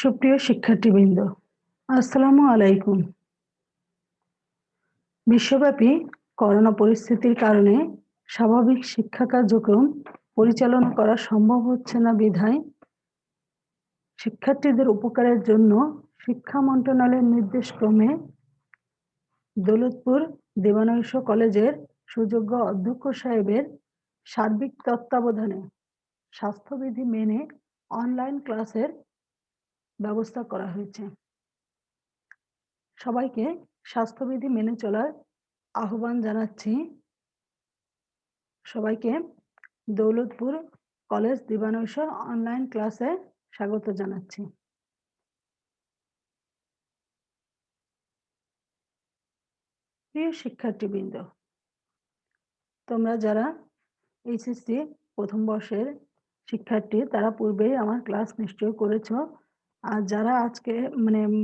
সুপ্রিয় শিক্ষার্থীবৃন্দ, আসসালামু আলাইকুম। বিশ্বব্যাপী করোনা পরিস্থিতির কারণে স্বাভাবিক শিক্ষা কার্যক্রম পরিচালনা করা সম্ভব হচ্ছে না বিধায় শিক্ষার্থীদের উপকারের জন্য শিক্ষা মন্ত্রণালয়ের নির্দেশক্রমে দৌলতপুর দেবানৈশ কলেজের সুযোগ্য অধ্যক্ষ সাহেবের সার্বিক তত্ত্বাবধানে স্বাস্থ্যবিধি মেনে অনলাইন ক্লাসের ব্যবস্থা করা হয়েছে। সবাইকে স্বাস্থ্যবিধি মেনে চলার আহ্বান জানাচ্ছি। সবাইকে দৌলতপুর কলেজ দিবানৈশ অনলাইন ক্লাসে স্বাগত জানাচ্ছি। প্রিয় শিক্ষার্থীবৃন্দ, তোমরা যারা এইচএসসি প্রথম বর্ষের শিক্ষার্থী তারা পূর্বেই আমার ক্লাস নিশ্চয় করেছো। আর যারা আজকে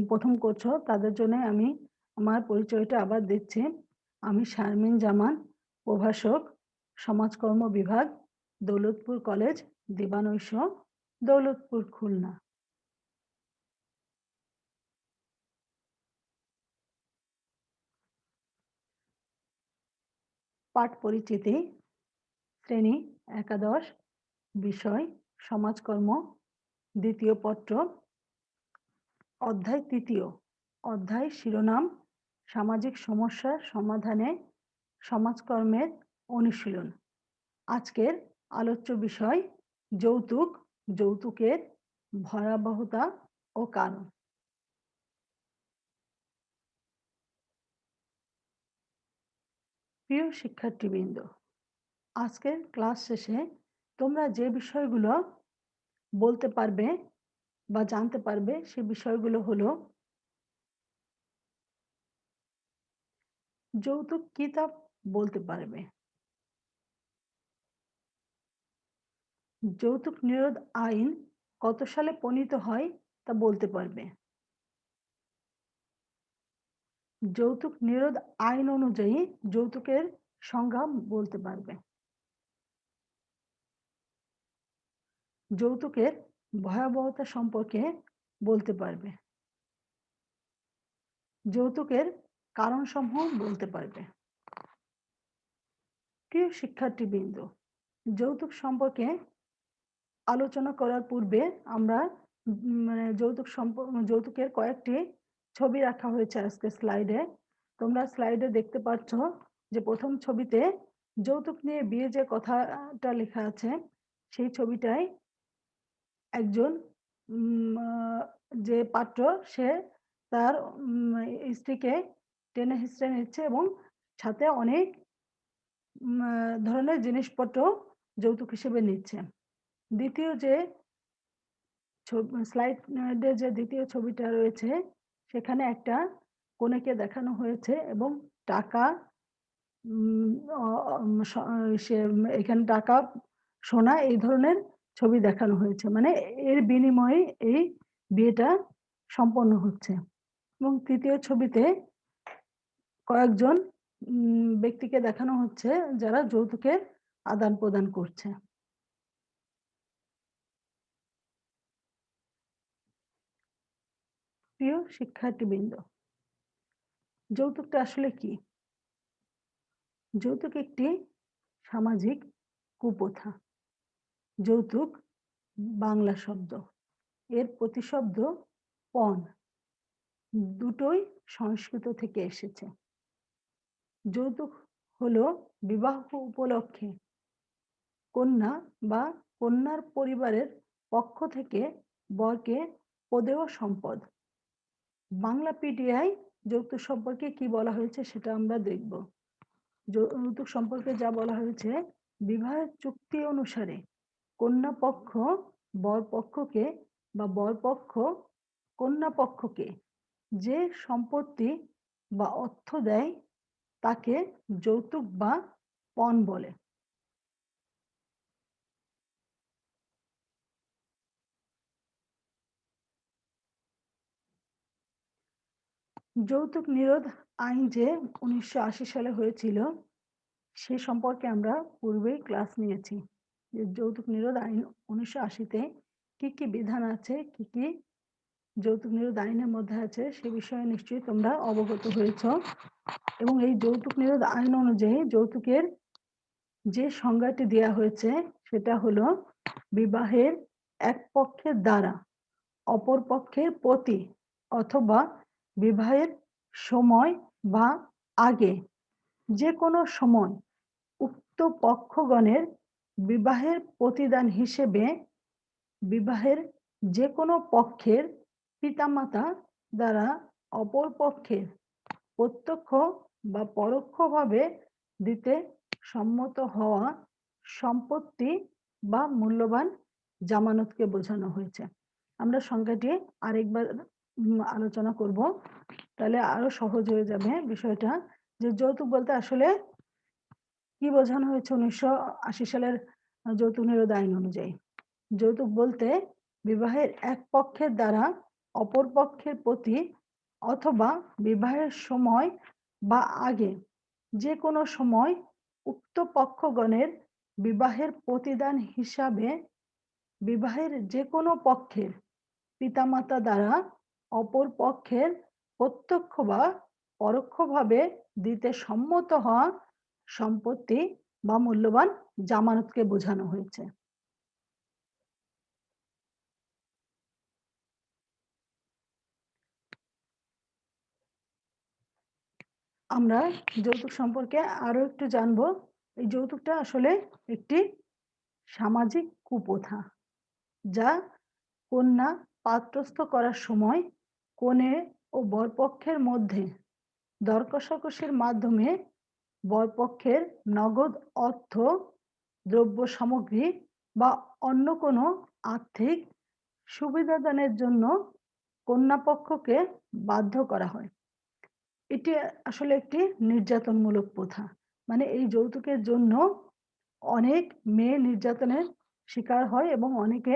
প্রথম করছো তাদের জন্য আমি আমার পরিচয়টা আবার দিচ্ছি। আমি শারমিন জামান, প্রভাষক, সমাজকর্ম বিভাগ, দৌলতপুর কলেজ দিবানৈশ, দৌলতপুর, খুলনা। পাঠ পরিচিতি, শ্রেণী একাদশ, বিষয় সমাজকর্ম, দ্বিতীয় পত্র, অধ্যায় তৃতীয়, অধ্যায় শিরোনাম সামাজিক সমস্যার সমাধানে সমাজকর্মের অনুশীলন। আজকের আলোচ্য বিষয় যৌতুক, যৌতুকের ভয়াবহতা ও কারণ। প্রিয় শিক্ষার্থীবৃন্দ, আজকের ক্লাস শেষে তোমরা যে বিষয়গুলো বলতে পারবে বা জানতে পারবে সে বিষয়গুলো হলো যৌতুক কি তা বলতে পারবে, যৌতুক নিরোধ আইন কত সালে প্রণীত হয় তা বলতে পারবে, যৌতুক নিরোধ আইন অনুযায়ী যৌতুকের সংজ্ঞা বলতে পারবে, যৌতুকের ভয়াবহতা সম্পর্কে বলতে পারবে, যৌতুকের কারণসমূহ বলতে পারবে। প্রিয় শিক্ষার্থীবৃন্দ, যৌতুক সম্পর্কে আলোচনা করার পূর্বে আমরা যৌতুকের কয়েকটি ছবি রাখা হয়েছে আজকে স্লাইডে। তোমরা স্লাইডে দেখতে পাচ্ছ যে প্রথম ছবিতে যৌতুক নিয়ে বিয়ে যে কথাটা লেখা আছে সেই ছবিটায় একজন যে পাত্র সে তার স্ত্রীকে টেনে হিঁচড়ে নিচ্ছে এবং সাথে অনেক ধরনের জিনিসপত্র যৌতুক হিসেবে নিচ্ছে। দ্বিতীয় যে স্লাইডে যে দ্বিতীয় ছবিটা রয়েছে সেখানে একটা কনেকে দেখানো হয়েছে এবং টাকা এখানে টাকা, সোনা এই ধরনের ছবি দেখানো হয়েছে, মানে এর বিনিময়ে এই বিয়েটা সম্পন্ন হচ্ছে। এবং তৃতীয় ছবিতে কয়েকজন ব্যক্তিকে দেখানো হচ্ছে যারা যৌতুকের আদান প্রদান করছে। প্রিয় শিক্ষার্থীবৃন্দ, যৌতুকটা আসলে কি? যৌতুক একটি সামাজিক কুপ্রথা। যৌতুক বাংলা শব্দ, এর প্রতিশব্দ পণ, দুটোই সংস্কৃত থেকে এসেছে। যৌতুক হলো বিবাহ উপলক্ষে কন্যা বা কন্যার পরিবারের পক্ষ থেকে বরকে প্রদেয় সম্পদ। বাংলা পিডিআই যৌতুক সম্পর্কে কি বলা হয়েছে সেটা আমরা দেখব। যৌতুক সম্পর্কে যা বলা হয়েছে, বিবাহের চুক্তি অনুসারে কন্যা পক্ষ বর পক্ষকে বা বর পক্ষ কন্যা পক্ষকে যে সম্পত্তি বা অর্থ দেয় তাকে যৌতুক বা পণ বলে। যৌতুক নিরোধ আইন যে 1980 সালে হয়েছিল সে সম্পর্কে আমরা পূর্বেই ক্লাস নিয়েছি। যৌতুক নিরোধ আইন 1980-তে কি কি বিধান আছে, কি কি যৌতুক নিরোধ আইনের মধ্যে আছে সে বিষয়ে নিশ্চয়ই তোমরা অবগত হয়েছ। এবং এই যৌতুক নিরোধ আইন অনুযায়ী যৌতুকের যে সংজ্ঞাটি দেয়া হয়েছে সেটা হলো বিবাহের এক পক্ষের দ্বারা অপর পক্ষের প্রতি অথবা বিবাহের সময় বা আগে যে কোনো সময় উক্ত পক্ষগণের বিবাহের প্রতিদান হিসেবে বিবাহের যে কোনো পক্ষের পিতামাতা দ্বারা অপর পক্ষের প্রত্যক্ষ বা পরোক্ষভাবে দিতে সম্মত হওয়া সম্পত্তি বা মূল্যবান জামানতকে বোঝানো হয়েছে। আমরা সংজ্ঞাটি আরেকবার আলোচনা করব, তাহলে আরো সহজ হয়ে যাবে বিষয়টা। যে যৌতুক বলতে আসলে কি বোঝানো হয়েছে 1980 সালের যৌতুক নিরোধ আইন অনুযায়ী? যৌতুক বলতে বিবাহের এক পক্ষের দ্বারা অপর পক্ষের প্রতি অথবা বিবাহের সময় বা আগে যে কোনো সময় উক্ত পক্ষগণের বিবাহের প্রতিদান হিসাবে বিবাহের যে কোনো পক্ষের পিতামাতা দ্বারা অপর পক্ষের প্রত্যক্ষ বা পরোক্ষভাবে দিতে সম্মত হওয়া সম্পত্তি বা মূল্যবান জামানতকে বোঝানো হয়েছে। আমরা যৌতুক সম্পর্কে আরো একটু জানবো। এই যৌতুকটা আসলে একটি সামাজিক কুপ্রথা, যা কন্যা পাত্রস্থ করার সময় কনে ও বরপক্ষের মধ্যে দর কষাকষির মাধ্যমে বরপক্ষের নগদ অর্থ, দ্রব্য সামগ্রী বা অন্য কোনো আর্থিক সুবিধাদানের জন্য কন্যাপক্ষকে বাধ্য করা হয়। এটি আসলে একটি নির্যাতনমূলক প্রথা। মানে এই যৌতুকের জন্য অনেক মেয়ে নির্যাতনের শিকার হয় এবং অনেকে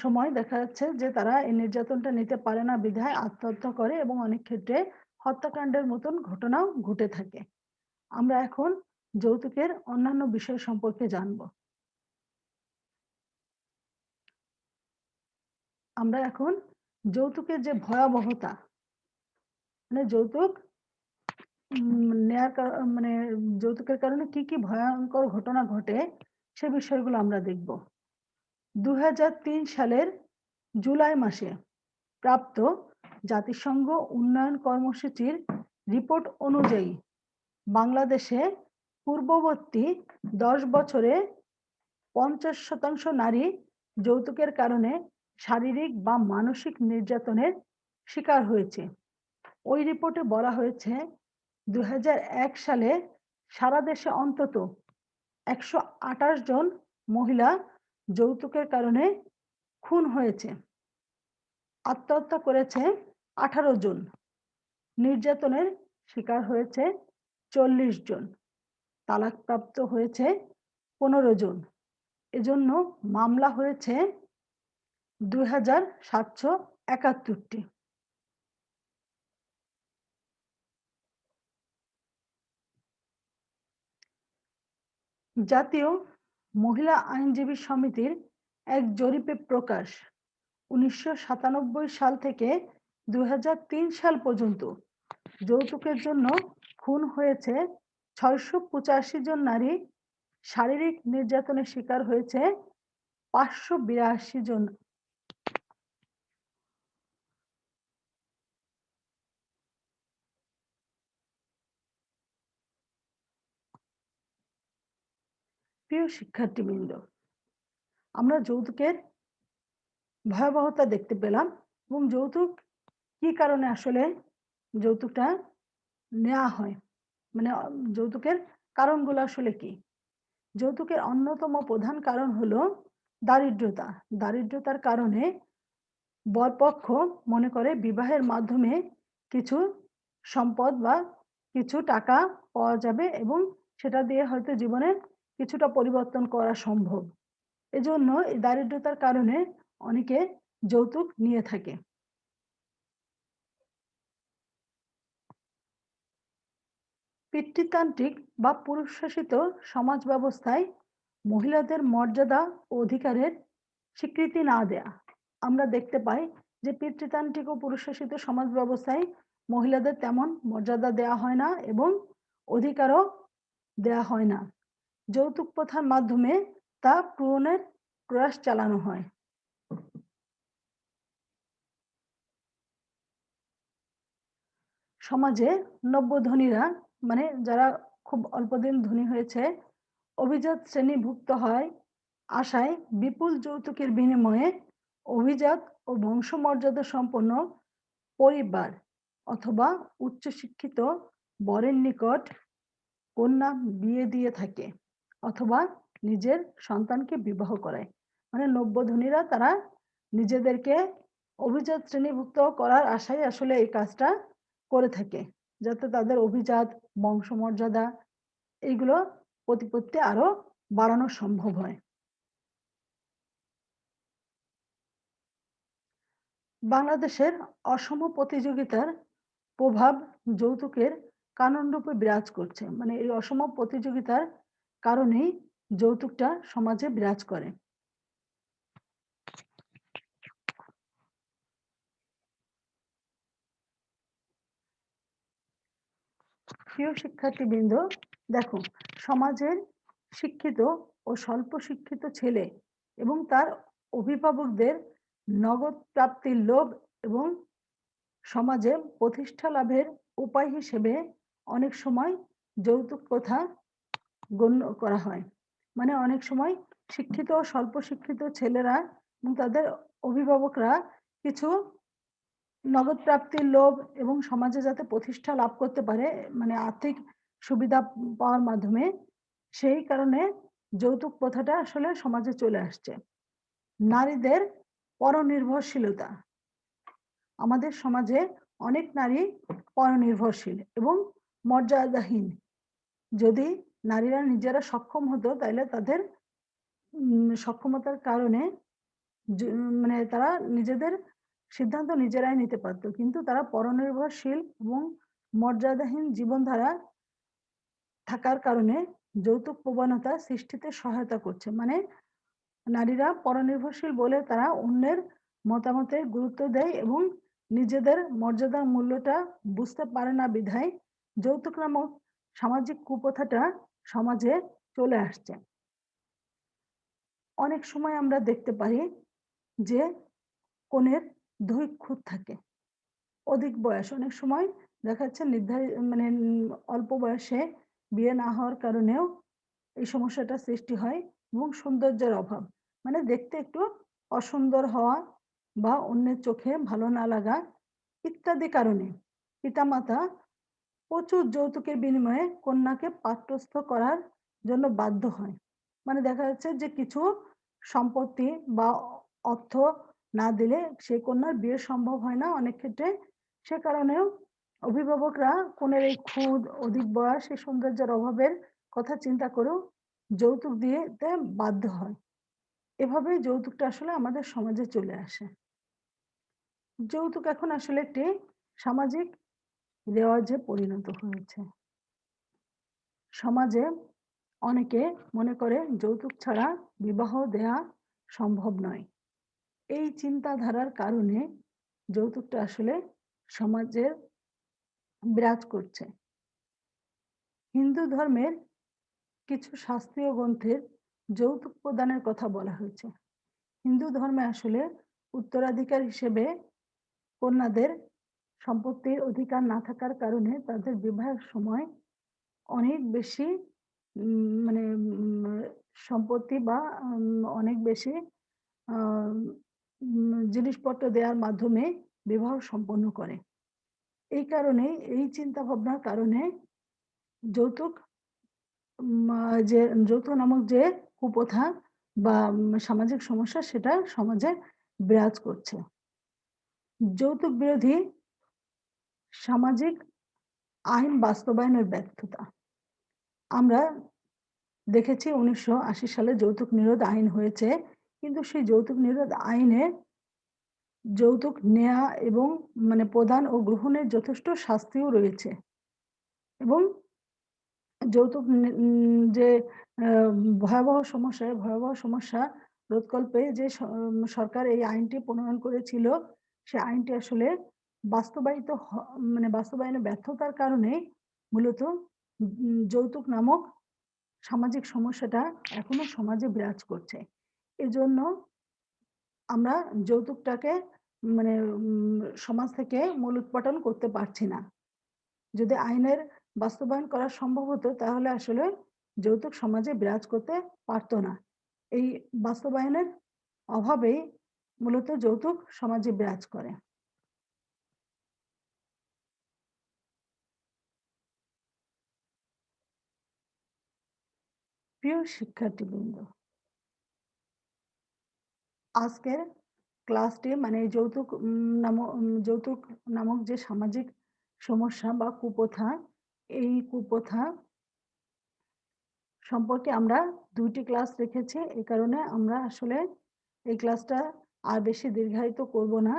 সময় দেখা যাচ্ছে যে তারা এই নির্যাতনটা নিতে পারে না বিধায় আত্মহত্যা করে এবং অনেক ক্ষেত্রে হত্যাকাণ্ডের মতন ঘটনাও ঘটে থাকে। আমরা এখন যৌতুকের অন্যান্য বিষয় সম্পর্কে জানব। আমরা এখন যৌতুকের যে ভয়াবহতা, মানে যৌতুক মানে যৌতুকের কারণে কি কি ভয়ঙ্কর ঘটনা ঘটে সে বিষয়গুলো আমরা দেখব। 2003 সালের জুলাই মাসে প্রাপ্ত জাতিসংঘ উন্নয়ন কর্মসূচির রিপোর্ট অনুযায়ী বাংলাদেশে পূর্ববর্তী 10 বছরে 50% নারী যৌতুকের কারণে শারীরিক বা মানসিক নির্যাতনের শিকার হয়েছে। ওই রিপোর্টে বলা হয়েছে 2001 সালে সারা দেশে অন্তত 128 জন মহিলা যৌতুকের কারণে খুন হয়েছে, আত্মহত্যা করেছে 18 জন, নির্যাতনের শিকার হয়েছে 40 জন, তালাকপ্রাপ্ত হয়েছে 15 জন। এজন্য মামলা হয়েছে 2771টি। জাতীয় মহিলা আইনজীবী সমিতির এক জরিপে প্রকাশ 1997 সাল থেকে 2003 সাল পর্যন্ত যৌতুকের জন্য খুন হয়েছে 685 জন নারী, শারীরিক নির্যাতনের শিকার হয়েছে 582 জন। প্রিয় শিক্ষার্থীবৃন্দ, আমরা যৌতুকের ভয়াবহতা দেখতে পেলাম এবং যৌতুক কি কারণে আসলে যৌতুকটা নেওয়া হয়, মানে যৌতুকের কারণগুলো আসলে কি। যৌতুকের অন্যতম প্রধান কারণ হলো দারিদ্রতা। দারিদ্রতার কারণে বরপক্ষ মনে করে বিবাহের মাধ্যমে কিছু সম্পদ বা কিছু টাকা পাওয়া যাবে এবং সেটা দিয়ে হয়তো জীবনে কিছুটা পরিবর্তন করা সম্ভব। এজন্য এই দারিদ্রতার কারণে অনেকে যৌতুক নিয়ে থাকে। পিতৃতান্ত্রিক বা পুরুষ শাসিত সমাজ ব্যবস্থায় মহিলাদের মর্যাদা ও অধিকারের স্বীকৃতি না দেয়া আমরা দেখতে পাই যে পিতৃতান্ত্রিক ও পুরুষশাসিত সমাজ ব্যবস্থায় মহিলাদের তেমন মর্যাদা দেওয়া হয় না এবং অধিকারও দেওয়া হয় না। যৌতুক প্রথার মাধ্যমে তা পূরণের প্রয়াস চালানো হয়। সমাজে নব্য ধনীরা মানে যারা খুব অল্পদিন ধনী হয়েছে অভিজাত শ্রেণীভুক্ত হয় আশায় বিপুল যৌতুকের বিনিময়ে অভিজাত ও বংশমর্যাদা সম্পন্ন পরিবার অথবা উচ্চশিক্ষিত বরের নিকট কন্যা বিয়ে দিয়ে থাকে অথবা নিজের সন্তানকে বিবাহ করায়। মানে নব্য ধনীরা তারা নিজেদেরকে অভিজাত শ্রেণীভুক্ত করার আশায় আসলে এই কাজটা করে থাকে, যাতে তাদের অভিজাত বংশমর্যাদা এইগুলো প্রতিপত্তি আরো বাড়ানো সম্ভব হয়। বাংলাদেশের অসম প্রতিযোগিতার প্রভাব যৌতুকের কারণরূপে বিরাজ করছে। মানে এই অসম প্রতিযোগিতার কারণেই যৌতুকটা সমাজে বিরাজ করে। প্রিয় শিক্ষার্থীবৃন্দ, দেখো সমাজের শিক্ষিত ও স্বল্প শিক্ষিত ছেলে এবং তার অভিভাবকদের নগদ প্রাপ্তির লোভ এবং সমাজে প্রতিষ্ঠা লাভের উপায় হিসেবে অনেক সময় যৌতুক প্রথা গণ্য করা হয়। মানে অনেক সময় শিক্ষিত ও স্বল্প শিক্ষিত ছেলেরা এবং তাদের অভিভাবকরা কিছু নগদ প্রাপ্তির লোভ এবং সমাজে যাতে প্রতিষ্ঠা লাভ করতে পারে, মানে আর্থিক সুবিধা পাওয়ার মাধ্যমে, সেই কারণে যৌতুক প্রথাটা আসলে সমাজে চলে আসছে। নারীদের পরনির্ভরশীলতা, আমাদের সমাজে অনেক নারী পরনির্ভরশীল এবং মর্যাদাহীন। যদি নারীরা নিজেরা সক্ষম হতো তাহলে তাদের সক্ষমতার কারণে মানে তারা নিজেদের সিদ্ধান্ত নিজেরাই নিতে পারতো, কিন্তু তারা পরনির্ভরশীল এবং মর্যাদাহীন জীবনধারা থাকার কারণে যৌতুক প্রবণতা সৃষ্টিতে সহায়তা করছে। মানে নারীরা পরনির্ভরশীল বলে তারা অন্যের মতামতে গুরুত্ব দেয় এবং নিজেদের মর্যাদার মূল্যটা বুঝতে পারে না বিধায় যৌতুক নামক সামাজিক কুপ্রথাটা সমাজে চলে আসছে। অনেক সময় আমরা দেখতে পাই যে কনের দৈহিক খুঁত থাকে, অধিক বয়স, অনেক সময় দেখা যাচ্ছে নির্ধারিত মানে অল্প বয়সে বিয়ে না হওয়ার কারণেও এই সমস্যাটা সৃষ্টি হয় এবং সৌন্দর্যের অভাব, মানে দেখতে একটু অসুন্দর হওয়া বা অন্যের চোখে ভালো না লাগা ইত্যাদি কারণে পিতামাতা প্রচুর যৌতুকের বিনিময়ে কন্যাকে পাত্রস্থ করার জন্য বাধ্য হয়। মানে দেখা যাচ্ছে যে কিছু সম্পত্তি বা অর্থ না দিলে সেই কন্যার বিয়ে সম্ভব হয় না অনেক ক্ষেত্রে। সে কারণেও অভিভাবকরা কনের এই খুদ, অধিক বয়স, এই সৌন্দর্যের অভাবের কথা চিন্তা করেও যৌতুক দিতে বাধ্য হয়। এভাবে যৌতুকটা আসলে আমাদের সমাজে চলে আসে। যৌতুক এখন আসলে একটি সামাজিক রেওয়াজে পরিণত হয়েছে। সমাজে অনেকে মনে করে যৌতুক ছাড়া বিবাহ দেয়া সম্ভব নয়। এই চিন্তাধারার কারণে যৌতুকটা আসলে সমাজে বিরাজ করছে। হিন্দু ধর্মের কিছু শাস্ত্রীয় গ্রন্থের যৌতুক প্রদানের কথা বলা হয়েছে। হিন্দু ধর্মে আসলে উত্তরাধিকার হিসেবে কন্যাদের সম্পত্তির অধিকার না থাকার কারণে তাদের বিবাহের সময় অনেক বেশি মানে সম্পত্তি বা অনেক বেশি জিনিসপত্র দেওয়ার মাধ্যমে বিবাহ সম্পন্ন করে। এই কারণে এই চিন্তা ভাবনার কারণে যৌতুক যে যৌতুক নামক যে কুপ্রথা বা সামাজিক সমস্যা সেটা সমাজে বিরাজ করছে। যৌতুক বিরোধী সামাজিক আইন বাস্তবায়নের ব্যর্থতা। আমরা দেখেছি 1980 সালে যৌতুক নিরোধ আইন হয়েছে, কিন্তু সেই যৌতুক নিরোধ আইনে যৌতুক নেয়া এবং মানে প্রদান ও গ্রহণের যথেষ্ট শাস্তিও রয়েছে এবং যৌতুক যে ভয়াবহ সমস্যা রোধকল্পে যে সরকার এই আইনটি প্রণয়ন করেছিল সে আইনটি আসলে বাস্তবায়িত মানে বাস্তবায়নে ব্যর্থতার কারণে মূলত যৌতুক নামক সামাজিক সমস্যাটা এখনো সমাজে বিরাজ করছে। এজন্য আমরা যৌতুকটাকে মানে সমাজ থেকে মূলোৎপাটন করতে পারছি না। যদি আইনের বাস্তবায়ন করা সম্ভব হতো তাহলে আসলে যৌতুক সমাজে বিরাজ করতে পারত না। এই বাস্তবায়নের অভাবেই মূলত যৌতুক সমাজে বিরাজ করে। প্রিয় শিক্ষার্থীবৃন্দ, আজকের ক্লাসটি মানে যৌতুক নামক যে সামাজিক সমস্যা বা কুপ্রথা, এই কুপ্রথা সম্পর্কে আমরা ২ টি ক্লাস রেখেছি। এ কারণে আমরা আসলে এই ক্লাসটা আর বেশি দীর্ঘায়িত করব না।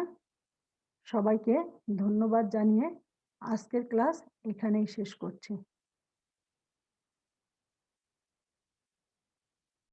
সবাইকে ধন্যবাদ জানিয়ে আজকের ক্লাস এখানেই শেষ করছি।